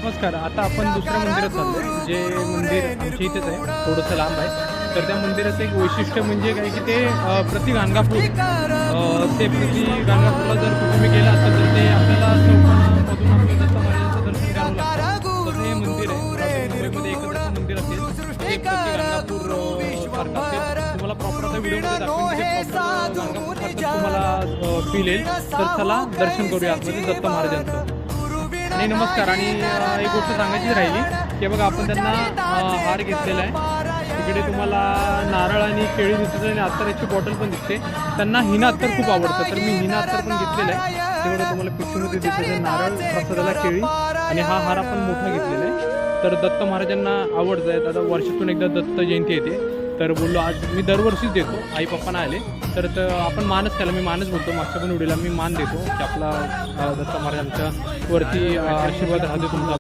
नमस्कार. आता आपण दुसऱ्या मंदिरात चाललोय. जे मंदिर आमच्या इथेच आहे, थोडंसं लांब आहे. तर त्या मंदिराचं एक वैशिष्ट्य म्हणजे काय की ते प्रति गाणगापूर ते प्रति गाणगापूरला जर तुम्ही गेला असाल तर ते आपल्याला चौकामधून आपलं दत्त महाराजांचं दर्शन घ्यावं लागतं. तसं हे मंदिर आहे. मुंबईमध्ये एकच असं मंदिर असेल ते प्रति गाणगापूर सारखं असेल. तुम्हाला प्रॉपर आता व्हिडिओमध्ये दाखवून ते प्रॉपर गाणगापूरसारखं तुम्हाला फील येईल. तर चला दर्शन करूया आतमध्ये दत्त महाराजांचं. आणि नमस्कार. आणि एक गोष्ट सांगायची राहिली की बघा आपण त्यांना हार घेतलेला आहे. तिकडे तुम्हाला नारळ आणि केळी दिसते आणि अत्तराची बॉटल पण दिसते. त्यांना हिना अत्तर खूप आवडतं, तर मी हिना अत्तर पण घेतलेलं आहे. तेवढं तुम्हाला पिशवीमध्ये दिसते नारळ, प्रसादाला केळी आणि हा हार आपण मोठा घेतलेला आहे. तर दत्त महाराजांना आवडतं आहे. आता वर्षातून एकदा दत्त जयंती येते, तर बोललो आज मी दरवर्षीच देतो. आई पप्पांना आले तर आपण मानच केला. मी मानच बोलतो. मागच्या पण व्हिडिओला मी मान देतो की आपला दत्त महाराजांच्या वरती आशीर्वाद राहते तुमचा.